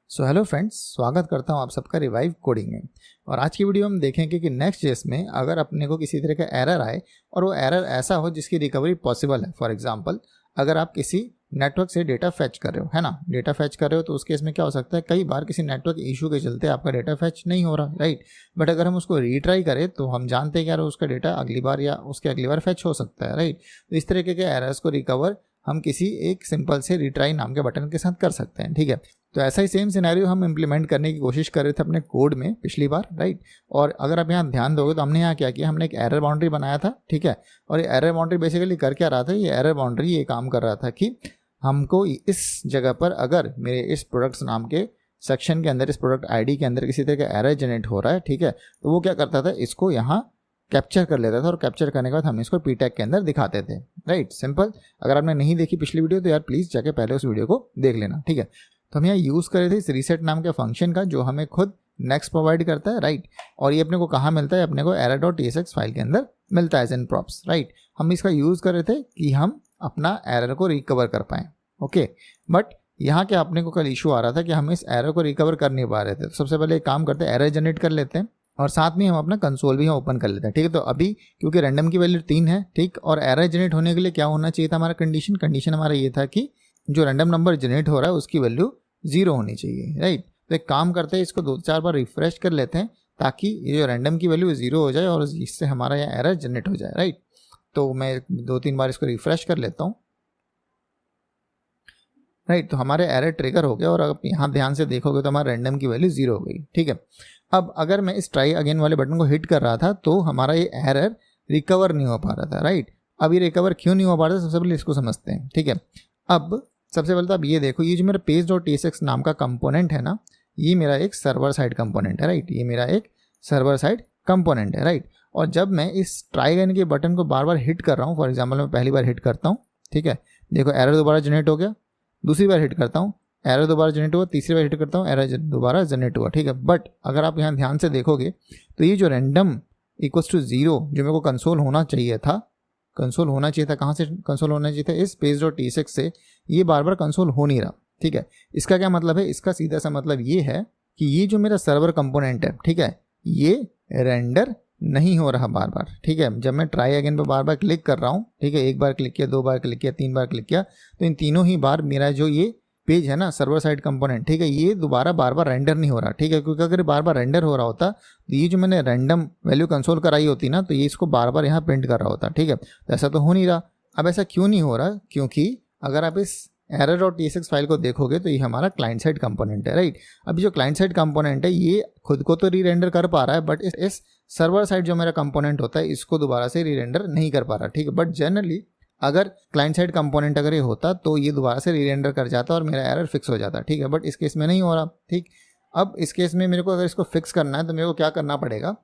So hello friends, स्वागत करता हूं आप सबका रिवाइव कोडिंग में। और आज की वीडियो हम देखेंगे कि नेक्स्ट.जेएस में अगर अपने को किसी तरह का एरर आए और वो एरर ऐसा हो जिसकी रिकवरी पॉसिबल है। फॉर एग्जांपल, अगर आप किसी नेटवर्क से डेटा फैच कर रहे हो, है ना, डेटा फैच कर रहे हो, तो उस केस में क्या हो सकता है, कई बार किसी नेटवर्क इशू के चलते आपका डेटा फैच नहीं हो रहा, राइट। बट अगर हम उसको रीट्राई करें तो हम जानते हैं कि यार उसका डेटा अगली बार या उसके अगली बार फैच हो सकता है, राइट। तो इस तरीके के एरर्स को रिकवर हम किसी एक सिंपल से रिट्राई नाम के बटन के साथ कर सकते हैं, ठीक है। तो ऐसा ही सेम सिनेरियो हम इम्प्लीमेंट करने की कोशिश कर रहे थे अपने कोड में पिछली बार, राइट। और अगर आप यहाँ ध्यान दोगे तो हमने यहाँ क्या किया, हमने एक एरर बाउंड्री बनाया था, ठीक है। और ये एरर बाउंड्री बेसिकली कर क्या रहा था, ये एरर बाउंड्री ये काम कर रहा था कि हमको इस जगह पर अगर मेरे इस प्रोडक्ट्स नाम के सेक्शन के अंदर, इस प्रोडक्ट आईडी के अंदर किसी तरह का एरर जनरेट हो रहा है, ठीक है, तो वो क्या करता था, इसको यहाँ कैप्चर कर लेता था और कैप्चर करने के बाद हम इसको पी टैग के अंदर दिखाते थे, राइट। सिंपल। अगर आपने नहीं देखी पिछली वीडियो तो यार प्लीज़ जाके पहले उस वीडियो को देख लेना, ठीक है। तो हम यहाँ यूज़ कर रहे थे इस रीसेट नाम के फंक्शन का, जो हमें खुद नेक्स्ट प्रोवाइड करता है, राइट। और ये अपने को कहाँ मिलता है, अपने को error.tsx फाइल के अंदर मिलता है एज इन प्रॉप्स, राइट। हम इसका यूज़ कर रहे थे कि हम अपना एरर को रिकवर कर पाएँ, ओके। बट यहाँ क्या अपने को कल इशू आ रहा था कि हम इस एरर को रिकवर कर नहीं पा रहे थे। तो सबसे पहले एक काम करते हैं, एरर जनरेट कर लेते हैं और साथ में हम अपना कंसोल भी ओपन कर लेते हैं, ठीक है। तो अभी क्योंकि रैंडम की वैल्यू 3 है, ठीक, और एरर जनरेट होने के लिए क्या होना चाहिए था, हमारा कंडीशन हमारा ये था कि जो रैंडम नंबर जनरेट हो रहा है उसकी वैल्यू 0 होनी चाहिए, राइट। तो एक काम करते हैं, इसको 2-4 बार रिफ्रेश कर लेते हैं ताकि ये जो रैंडम की वैल्यू 0 हो जाए और इससे हमारा यहाँ एरर जनरेट हो जाए, राइट। तो मैं 2-3 बार इसको रिफ्रेश कर लेता हूँ, राइट। तो हमारे एरर ट्रिगर हो गया और अब यहाँ ध्यान से देखोगे तो हमारा रैंडम की वैल्यू 0 हो गई, ठीक है। अब अगर मैं इस ट्राई अगेन वाले बटन को हिट कर रहा था तो हमारा ये एरर रिकवर नहीं हो पा रहा था, राइट। अब ये रिकवर क्यों नहीं हो पा रहा था, सबसे पहले इसको समझते हैं, ठीक है। अब सबसे पहले तो आप ये देखो, ये जो मेरा page.tsx नाम का कंपोनेंट है ना, ये मेरा एक सर्वर साइड कंपोनेंट है, राइट। ये मेरा एक सर्वर साइड कंपोनेंट है, राइट। और जब मैं इस ट्राई अगेन के बटन को बार बार हिट कर रहा हूँ, फॉर एग्जाम्पल मैं पहली बार हिट करता हूँ, ठीक है, देखो एरर दोबारा जनरेट हो गया, दूसरी बार हिट करता हूँ एरर दोबारा जनरेट हुआ, तीसरी बार हिट करता हूँ एरर दोबारा जनरेट हुआ, ठीक है। बट अगर आप यहाँ ध्यान से देखोगे तो ये जो रैंडम इक्वल्स टू 0 जो मेरे को कंसोल होना चाहिए था, कहाँ से कंसोल होना चाहिए था, इस page.tsx से, ये बार बार कंसोल हो नहीं रहा, ठीक है। इसका क्या मतलब है, इसका सीधा सा मतलब ये है कि ये जो मेरा सर्वर कंपोनेंट है, ठीक है, ये रेंडर नहीं हो रहा बार बार, ठीक है। जब मैं ट्राई अगेन पे बार बार क्लिक कर रहा हूँ, ठीक है, एक बार क्लिक किया, 2 बार क्लिक किया, 3 बार क्लिक किया, तो इन तीनों ही बार मेरा जो ये पेज है ना, सर्वर साइड कंपोनेंट, ठीक है, ये दोबारा बार बार रेंडर नहीं हो रहा, ठीक है। क्योंकि अगर बार बार रेंडर हो रहा होता तो ये जो मैंने रैंडम वैल्यू कंसोल कराई होती ना, तो ये इसको बार बार यहाँ प्रिंट कर रहा होता, ठीक है। तो ऐसा तो हो नहीं रहा। अब ऐसा क्यों नहीं हो रहा, क्योंकि अगर आप इस error.tsx फाइल को देखोगे तो ये हमारा क्लाइंट साइड कंपोनेंट है, राइट। अभी जो क्लाइंट साइड कंपोनेंट है ये खुद को तो री रेंडर कर पा रहा है, बट इस सर्वर साइड जो मेरा कंपोनेंट होता है इसको दोबारा से री रेंडर नहीं कर पा रहा, ठीक है। बट जनरली अगर क्लाइंट साइड कंपोनेंट अगर ये होता तो ये दोबारा से री रेंडर कर जाता और मेरा एरर फिक्स हो जाता, ठीक है। बट इस केस में नहीं हो रहा, ठीक। अब इस केस में मेरे को अगर इसको फिक्स करना है तो मेरे को क्या करना पड़ेगा,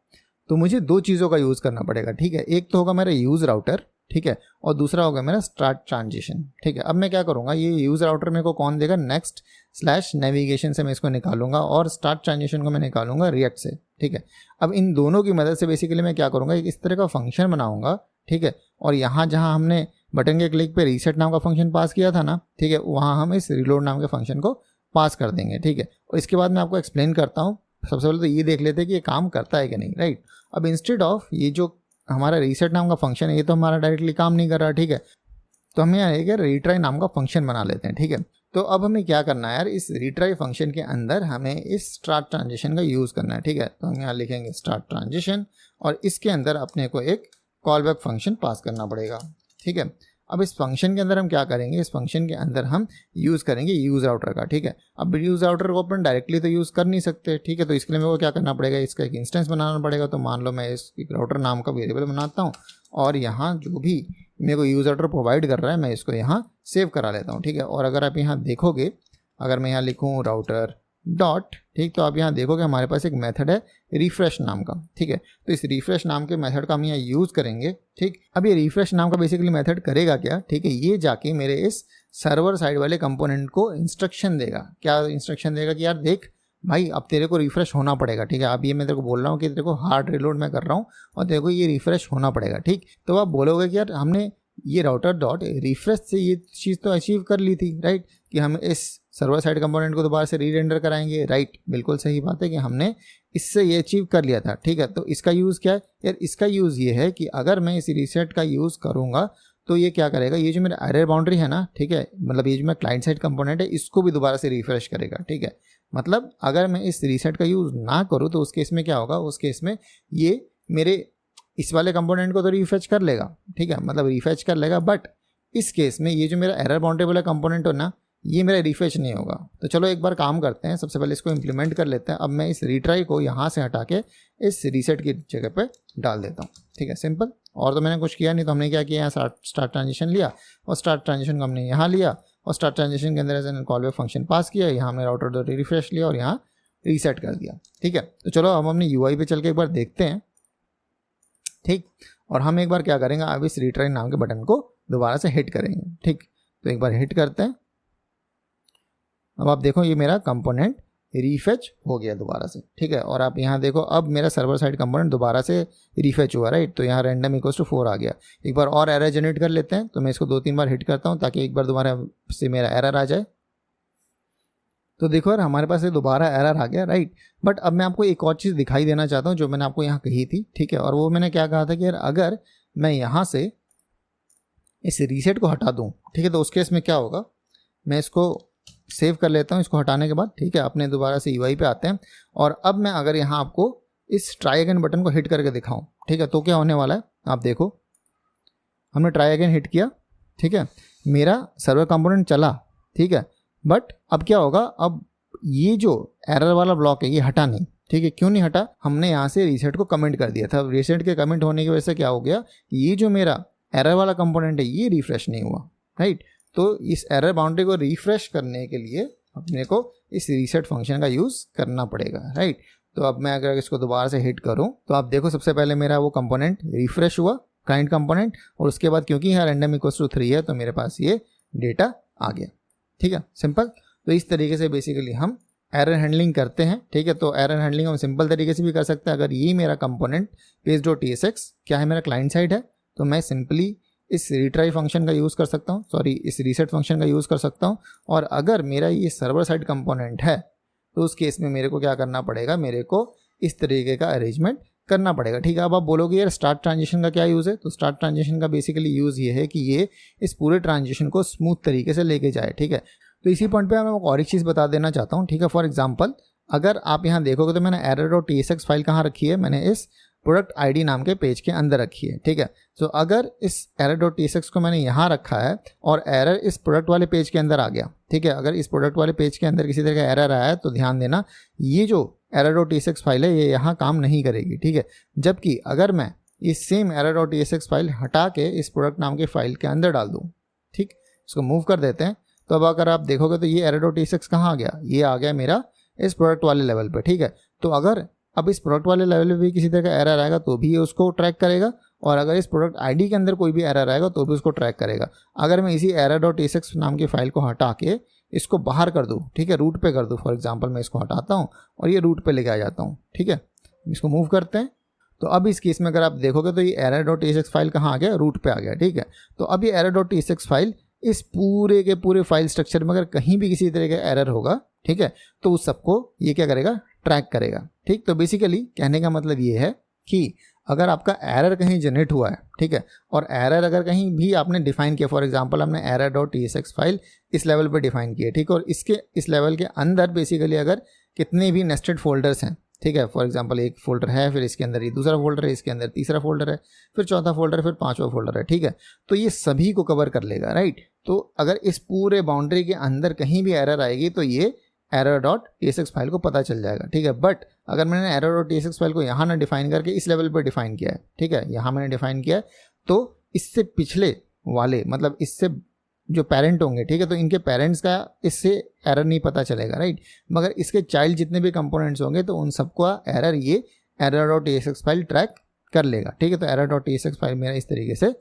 तो मुझे 2 चीज़ों का यूज़ करना पड़ेगा, ठीक है। एक तो होगा मेरा यूज़ राउटर, ठीक है, और दूसरा होगा मेरा स्टार्ट ट्रांजिशन, ठीक है। अब मैं क्या करूँगा, ये यूज़ राउटर मेरे को कौन देगा, next/navigation से मैं इसको निकालूंगा और स्टार्ट ट्रांजिशन को मैं निकालूंगा रिएक्ट से, ठीक है। अब इन दोनों की मदद से बेसिकली मैं क्या करूँगा, इस तरह का फंक्शन बनाऊंगा, ठीक है। और यहाँ जहाँ हमने बटन के क्लिक पे रीसेट नाम का फंक्शन पास किया था ना, ठीक है, वहाँ हम इस रिलोड नाम के फंक्शन को पास कर देंगे, ठीक है। और इसके बाद मैं आपको एक्सप्लेन करता हूँ। सबसे पहले तो ये देख लेते हैं कि ये काम करता है कि नहीं, राइट। अब इंस्टेड ऑफ ये जो हमारा रीसेट नाम का फंक्शन है, ये तो हमारा डायरेक्टली काम नहीं कर रहा, ठीक है। तो हम यहाँ एक रीट्राई नाम का फंक्शन बना लेते हैं, ठीक है। तो अब हमें क्या करना है यार, इस रीट्राई फंक्शन के अंदर हमें इस स्टार्ट ट्रांजिशन का यूज़ करना है, ठीक है। तो हम यहाँ लिखेंगे स्टार्ट ट्रांजिशन और इसके अंदर अपने को एक कॉल बैक फंक्शन पास करना पड़ेगा, ठीक है। अब इस फंक्शन के अंदर हम क्या करेंगे, इस फंक्शन के अंदर हम यूज़ करेंगे यूज़ राउटर का, ठीक है। अब यूज़ राउटर को अपन डायरेक्टली तो यूज़ कर नहीं सकते, ठीक है। तो इसके लिए मेरे को क्या करना पड़ेगा, इसका एक इंस्टेंस बनाना पड़ेगा। तो मान लो मैं इस राउटर नाम का वेरिएबल बनाता हूँ और यहाँ जो भी मेरे को यूज़ राउटर प्रोवाइड कर रहा है मैं इसको यहाँ सेव करा लेता हूँ, ठीक है। और अगर आप यहाँ देखोगे, अगर मैं यहाँ लिखूँ राउटर डॉट, ठीक, तो आप यहाँ देखोगे हमारे पास एक मेथड है रिफ्रेश नाम का, ठीक है। तो इस रिफ्रेश नाम के मेथड का हम यहाँ यूज़ करेंगे, ठीक। अब ये रिफ्रेश नाम का बेसिकली मेथड करेगा क्या, ठीक है, ये जाके मेरे इस सर्वर साइड वाले कंपोनेंट को इंस्ट्रक्शन देगा। क्या इंस्ट्रक्शन देगा कि यार देख भाई अब तेरे को रिफ्रेश होना पड़ेगा, ठीक है। अब ये मैं तेरे को बोल रहा हूँ कि तेरे को हार्ड रिलोड मैं कर रहा हूँ और तेरे को ये रिफ्रेश होना पड़ेगा, ठीक। तो आप बोलोगे कि यार हमने ये राउटर डॉट रिफ्रेश से ये चीज़ तो अचीव कर ली थी, राइट, कि हम इस सर्वर साइड कंपोनेंट को दोबारा से री-रेंडर कराएंगे, राइट। बिल्कुल सही बात है कि हमने इससे ये अचीव कर लिया था, ठीक है। तो इसका यूज़ क्या है यार, इसका यूज़ ये है कि अगर मैं इस रीसेट का यूज़ करूँगा तो ये क्या करेगा, ये जो मेरा एरर बाउंड्री है ना, ठीक है, मतलब ये जो मेरा क्लाइंट साइड कंपोनेंट है इसको भी दोबारा से रिफ्रेश करेगा, ठीक है। मतलब अगर मैं इस रीसेट का यूज़ ना करूँ तो उस केस में क्या होगा, उस केस में ये मेरे इस वाले कंपोनेंट को तो रिफेच कर लेगा, ठीक है, मतलब रिफेच कर लेगा, बट इस केस में ये जो मेरा एरर बाउंड्री वाला कंपोनेंट हो ना, ये मेरा रिफेच नहीं होगा। तो चलो एक बार काम करते हैं, सबसे पहले इसको इम्प्लीमेंट कर लेते हैं। अब मैं इस रीट्राई को यहाँ से हटा के इस रीसेट की जगह पे डाल देता हूँ, ठीक है, सिंपल। और तो मैंने कुछ किया नहीं, तो हमने क्या किया, यहाँ स्टार्ट ट्रांजिशन लिया और स्टार्ट ट्रांजिशन को हमने यहाँ लिया और स्टार्ट ट्रांजिशन के अंदर ऐसे कॉल बैक फंक्शन पास किया, यहाँ हमने राउटर डॉट रिफ्रेश लिया और यहाँ रीसेट कर दिया, ठीक है। तो चलो अब हमने यूआई पे चल के एक बार देखते हैं, ठीक। और हम एक बार क्या करेंगे, अब इस रीट्राई नाम के बटन को दोबारा से हिट करेंगे, ठीक। तो एक बार हिट करते हैं। अब आप देखो ये मेरा कंपोनेंट रीफेच हो गया दोबारा से, ठीक है। और आप यहाँ देखो अब मेरा सर्वर साइड कंपोनेंट दोबारा से रीफेच हुआ, राइट। तो यहाँ रैंडम इक्वल्स टू 4 आ गया। एक बार और एरर जनरेट कर लेते हैं, तो मैं इसको 2-3 बार हिट करता हूँ ताकि एक बार दोबारा से मेरा एरर आ जाए। तो देखो यार हमारे पास ये दोबारा एरर आ गया, राइट। बट अब मैं आपको एक और चीज़ दिखाई देना चाहता हूँ जो मैंने आपको यहाँ कही थी, ठीक है। और वो मैंने क्या कहा था कि यार अगर मैं यहाँ से इस रीसेट को हटा दूँ, ठीक है, तो उस केस में क्या होगा, मैं इसको सेव कर लेता हूँ इसको हटाने के बाद, ठीक है। अपने दोबारा से यूआई पे आते हैं और अब मैं अगर यहाँ आपको इस ट्राई अगेन बटन को हिट करके दिखाऊँ, ठीक है, तो क्या होने वाला है आप देखो। हमने ट्राई अगेन हिट किया, ठीक है, मेरा सर्वर कंपोनेंट चला, ठीक है। बट अब क्या होगा, अब ये जो एरर वाला ब्लॉक है ये हटा नहीं, ठीक है। क्यों नहीं हटा, हमने यहाँ से रीसेट को कमेंट कर दिया था। रीसेट के कमेंट होने की वजह से क्या हो गया, ये जो मेरा एरर वाला कंपोनेंट है ये रिफ्रेश नहीं हुआ, राइट। तो इस एरर बाउंड्री को रिफ्रेश करने के लिए अपने को इस रीसेट फंक्शन का यूज़ करना पड़ेगा, राइट। तो अब मैं अगर इसको दोबारा से हिट करूं तो आप देखो सबसे पहले मेरा वो कंपोनेंट रिफ्रेश हुआ, क्लाइंट कंपोनेंट, और उसके बाद क्योंकि यहाँ रैंडम इक्वल्स टू 3 है तो मेरे पास ये डेटा आ गया, ठीक है, सिंपल। तो इस तरीके से बेसिकली हम एरर हैंडलिंग करते हैं, ठीक है। तो एरर हैंडलिंग हम सिंपल तरीके से भी कर सकते हैं। अगर ये मेरा कंपोनेंट page.tsx क्या है, मेरा क्लाइंट साइड है, तो मैं सिंपली इस रिट्राई फंक्शन का यूज़ कर सकता हूँ, सॉरी इस रीसेट फंक्शन का यूज़ कर सकता हूँ। और अगर मेरा ये सर्वर साइड कंपोनेंट है तो उस केस में मेरे को क्या करना पड़ेगा, मेरे को इस तरीके का अरेंजमेंट करना पड़ेगा, ठीक है। अब आप बोलोगे यार स्टार्ट ट्रांजिशन का क्या यूज़ है, तो स्टार्ट ट्रांजिशन का बेसिकली यूज़ ये है कि ये इस पूरे ट्रांजिशन को स्मूथ तरीके से लेके जाए, ठीक है। तो इसी पॉइंट पे मैं और एक चीज़ बता देना चाहता हूँ, ठीक है। फॉर एग्जांपल अगर आप यहाँ देखोगे तो मैंने error.tsx फाइल कहाँ रखी है, मैंने इस प्रोडक्ट आईडी नाम के पेज के अंदर रखी है, ठीक है। तो अगर इस error.tsx को मैंने यहाँ रखा है और एरर इस प्रोडक्ट वाले पेज के अंदर आ गया, ठीक है, अगर इस प्रोडक्ट वाले पेज के अंदर किसी तरह का एरर आया है तो ध्यान देना ये जो error.tsx फाइल है ये यहाँ काम नहीं करेगी, ठीक है। जबकि अगर मैं इस सेम error.tsx फाइल हटा के इस प्रोडक्ट नाम के फाइल के अंदर डाल दूँ, ठीक, इसको मूव कर देते हैं, तो अब अगर आप देखोगे तो ये error.tsx कहाँ आ गया, ये आ गया मेरा इस प्रोडक्ट वाले लेवल पे, ठीक है। तो अगर अब इस प्रोडक्ट वाले लेवल पे भी किसी तरह का एरर आएगा तो भी ये उसको ट्रैक करेगा, और अगर इस प्रोडक्ट आईडी के अंदर कोई भी एरर आएगा तो भी उसको ट्रैक करेगा। अगर मैं इसी error.tsx नाम की फाइल को हटा के इसको बाहर कर दूँ, ठीक है, रूट पे कर दूँ, फॉर एग्जांपल मैं इसको हटाता हूँ और ये रूट पे लेके आ जाता हूँ, ठीक है। इसको मूव करते हैं, तो अब इस केस में अगर आप देखोगे तो ये error.tsx फाइल कहाँ आ गया, रूट पे आ गया, ठीक है। तो अब ये error.tsx फाइल इस पूरे के पूरे फाइल स्ट्रक्चर में अगर कहीं भी किसी तरह का एरर होगा, ठीक है, तो उस सबको ये क्या करेगा, ट्रैक करेगा, ठीक। तो बेसिकली कहने का मतलब ये है कि अगर आपका एरर कहीं जनरेट हुआ है, ठीक है, और एरर अगर कहीं भी आपने डिफाइन किया, फॉर एग्जांपल हमने error.tsx फाइल इस लेवल पे डिफाइन की है, ठीक है, और इसके इस लेवल के अंदर बेसिकली अगर कितने भी नेस्टेड फोल्डर्स हैं, ठीक है, फॉर एग्जांपल एक फोल्डर है, फिर इसके अंदर ये दूसरा फोल्डर है, इसके अंदर तीसरा फोल्डर है, फिर चौथा फोल्डर है, फिर पांचवा फोल्डर है, ठीक है, तो ये सभी को कवर कर लेगा, राइट। तो अगर इस पूरे बाउंड्री के अंदर कहीं भी एरर आएगी तो ये error.tsx फाइल को पता चल जाएगा, ठीक है। बट अगर मैंने error.tsx फाइल को यहाँ ना डिफाइन करके इस लेवल पर डिफाइन किया है, ठीक है, यहाँ मैंने डिफाइन किया है, तो इससे पिछले वाले मतलब इससे जो पेरेंट होंगे, ठीक है, तो इनके पेरेंट्स का इससे एरर नहीं पता चलेगा, राइट। मगर इसके चाइल्ड जितने भी कंपोनेंट्स होंगे तो उन सबका एरर ये error.tsx फाइल ट्रैक कर लेगा, ठीक है। तो error.tsx फाइल मेरा इस तरीके से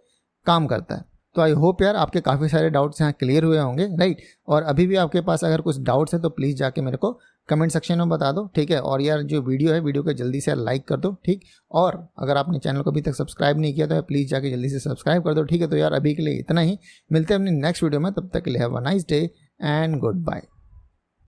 काम करता है। तो आई होप यार आपके काफ़ी सारे डाउट्स यहाँ क्लियर हुए होंगे, राइट। और अभी भी आपके पास अगर कुछ डाउट्स है तो प्लीज़ जाके मेरे को कमेंट सेक्शन में बता दो, ठीक है। और यार जो वीडियो है वीडियो को जल्दी से लाइक कर दो, ठीक। और अगर आपने चैनल को अभी तक सब्सक्राइब नहीं किया तो प्लीज़ जाके जल्दी से सब्सक्राइब कर दो, ठीक है। तो यार अभी के लिए इतना ही, मिलते हैं अपनी नेक्स्ट वीडियो में, तब तक के लिए have a nice day and good bye.